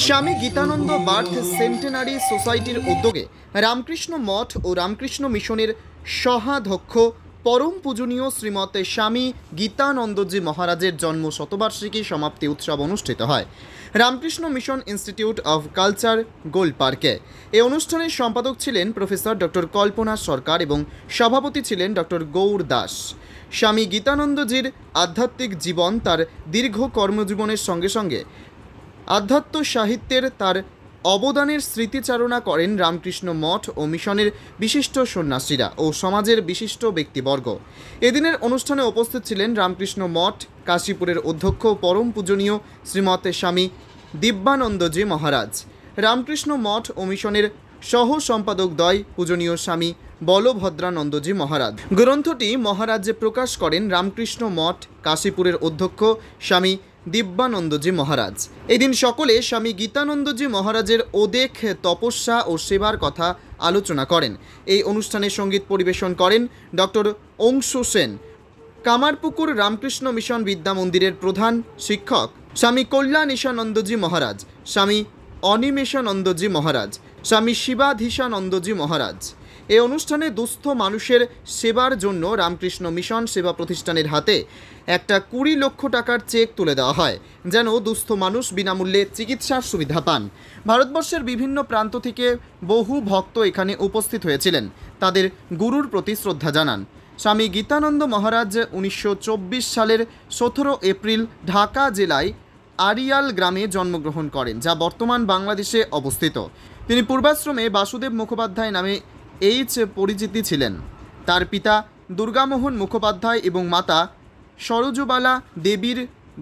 স্বামী গীতানন্দ birth centenary সোসাইটির উদ্যোগে রামকৃষ্ণ মঠ ও রামকৃষ্ণ মিশনের সহাধ্যক্ষ পরম পূজনীয় শ্রীমতে স্বামী গীতানন্দজি মহারাজের জন্ম শতবার্ষিকী সমাপ্তি উৎসব অনুষ্ঠিত হয় Ramakrishna mission institute of culture gold পার্কে। এই অনুষ্ঠানের সম্পাদক ছিলেন প্রফেসর ডক্টর কল্পনা সরকার এবং সভাপতি ছিলেন ডক্টর গৌর দাস। স্বামী গীতানন্দজির আধ্যাত্মিক জীবন তার দীর্ঘ কর্মজীবনের সঙ্গে সঙ্গে আধ্যাত্ম সাহিত্যের তার অবদানের স্মৃতিচারণা করেন রামকৃষ্ণ মঠ ও মিশনের বিশিষ্ট সন্ন্যাসীরা ও সমাজের বিশিষ্ট ব্যক্তিবর্গ। এদিনের অনুষ্ঠানে উপস্থিত ছিলেন রামকৃষ্ণ মঠ কাশীপুরের অধ্যক্ষ পরম পূজনীয় শ্রীমতে স্বামী দিব্যানন্দজি মহারাজ, রামকৃষ্ণ মঠ ও মিশনের সহ সম্পাদকদ্বয় পূজনীয় স্বামী বলভদ্রানন্দজি মহারাজ। গ্রন্থটি মহারাজ প্রকাশ করেন রামকৃষ্ণ মঠ কাশীপুরের অধ্যক্ষ স্বামী দিব্যানন্দজি মহারাজ। এদিন সকলে স্বামী গীতানন্দজি মহারাজের অদেখ তপস্যা ও সেবার কথা আলোচনা করেন। এই অনুষ্ঠানে সঙ্গীত পরিবেশন করেন ডক্টর অংশু সেন। কামারপুকুর রামকৃষ্ণ মিশন বিদ্যা মন্দিরের প্রধান শিক্ষক স্বামী কল্যাণীশানন্দজি মহারাজ, স্বামী অনিমেষানন্দজি মহারাজ, স্বামী শিবাধীশানন্দজি মহারাজ। এই অনুষ্ঠানে দুস্থ মানুষের সেবার জন্য রামকৃষ্ণ মিশন সেবা প্রতিষ্ঠানের হাতে একটা 20 লক্ষ টাকার চেক তুলে দেওয়া হয়, যেন দুস্থ মানুষ বিনামূল্যে চিকিৎসার সুবিধা পান। ভারতবর্ষের বিভিন্ন প্রান্ত থেকে বহু ভক্ত এখানে উপস্থিত হয়েছিলেন, তাদের গুরুর প্রতি শ্রদ্ধা জানান। স্বামী গীতানন্দ মহারাজ 1924 সালের 17 এপ্রিল ঢাকা জেলায় আড়িয়াল গ্রামে জন্মগ্রহণ করেন, যা বর্তমান বাংলাদেশে অবস্থিত। তিনি পূর্বাশ্রমে বাসুদেব মুখোপাধ্যায় নামে পরিচিতি ছিলেন। তার পিতা দুর্গামোহন মুখোপাধ্যায় এবং মাতা সরোজবালা দেবীর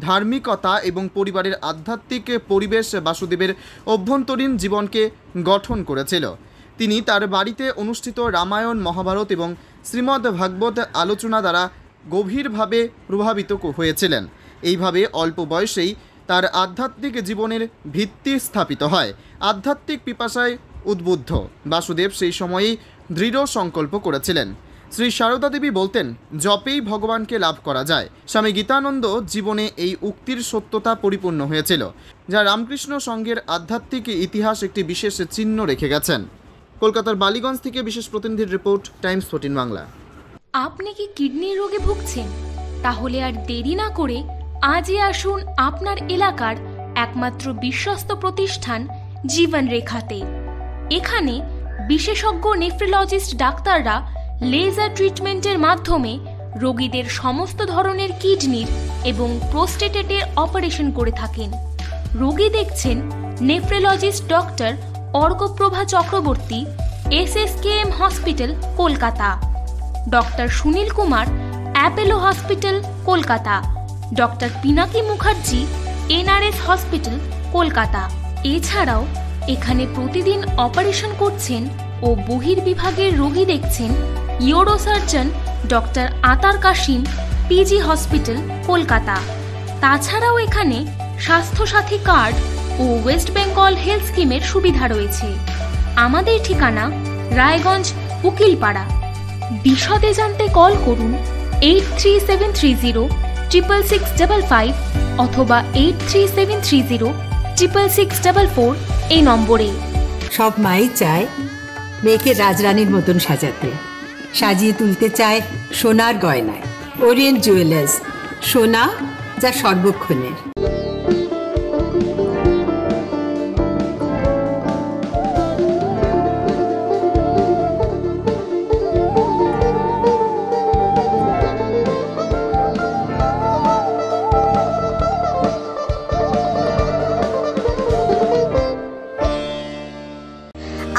ধার্মিকতা এবং পরিবারের আধ্যাত্মিক পরিবেশ বাসুদেবের অভ্যন্তরীণ জীবনকে গঠন করেছিল। তিনি তার বাড়িতে অনুষ্ঠিত রামায়ণ, মহাভারত এবং শ্রীমদ্ ভাগবত আলোচনা দ্বারা গভীরভাবে প্রভাবিত হয়েছিলেন। এইভাবে অল্প বয়সেই তার আধ্যাত্মিক জীবনের ভিত্তি স্থাপিত হয়। আধ্যাত্মিক পিপাসায় উদ্বুদ্ধ বাসুদেব সেই সময়েই দৃঢ় সংকল্প করেছিলেন। শ্রী সারদা দেবী বলতেন, জপেই ভগবানকে লাভ করা যায়। স্বামী গীতানন্দ জীবনে এই উক্তির সত্যতা পরিপূর্ণ হয়েছিল, যা রামকৃষ্ণ সংঘের আধ্যাত্মিক ইতিহাস একটি বিশেষ চিহ্ন রেখে গেছেন। কলকাতার বালিগঞ্জ থেকে বিশেষ প্রতিনিধির রিপোর্ট, টাইমস 14 বাংলা। আপনি কি কিডনির রোগে ভুগছেন? তাহলে আর দেরি না করে আজই আসুন আপনার এলাকার একমাত্র বিশ্বস্ত প্রতিষ্ঠান জীবন রেখাতে। এখানে বিশেষজ্ঞ নেফ্রোলজিস্ট ডাক্তাররা লেজার ট্রিটমেন্টের মাধ্যমে রোগীদের সমস্ত ধরনের কিডনির এবং প্রোস্টেটের অপারেশন করে থাকেন। রোগী দেখছেন nephrologist doctor Arkaprabha Chakraborty, SSKM hospital, Kolkata; doctor Sunil Kumar, Apollo hospital, Kolkata; doctor Pinaki Mukherjee, NRS hospital, Kolkata. এছাড়াও এখানে প্রতিদিন অপারেশন করছেন ও বহির্বিভাগের রোগী দেখছেন ইউরোসার্জন ডক্টর আতার কাশিম, PG হসপিটাল, কলকাতা। তাছাড়াও এখানে স্বাস্থ্যসাথী কার্ড ও ওয়েস্ট বেঙ্গল হেলথ স্কিমের সুবিধা রয়েছে। আমাদের ঠিকানা রায়গঞ্জ, উকিলপাড়া। বিশদে জানতে কল করুন 8373066655 অথবা 8373066644 এই নম্বরে। সব মাই চায় মেয়েকে রাজরানীর মতন সাজাতে, সাজিয়ে তুলতে চায় সোনার গয়নায়। ওরিয়েন্ট জুয়েলার্স, সোনা যা সর্বক্ষণের।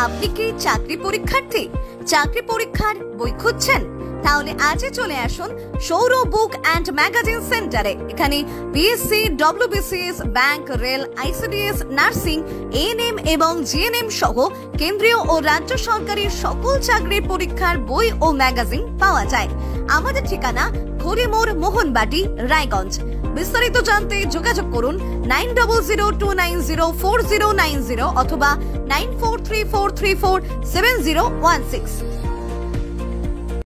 আপনি কি চাকরি পরীক্ষার্থী? চাকরি পরীক্ষার বই খুঁজছেন? তাহলে আজই চলে আসুন সৌর বুক অ্যান্ড ম্যাগাজিন সেন্টারে। এখানে BSc, WBCS, bank, rail, ICDS, nursing, ANM এবং GNM সহ কেন্দ্রীয় ও রাজ্য সরকারি সকল চাকরির পরীক্ষার বই ও ম্যাগাজিন পাওয়া যায়। আমাদের ঠিকানা ঘড়িমোড়, মোহনবাটি, রায়গঞ্জ। বিস্তারিত জানতে যোগাযোগ করুন 9002904090 অথবা 9434347016।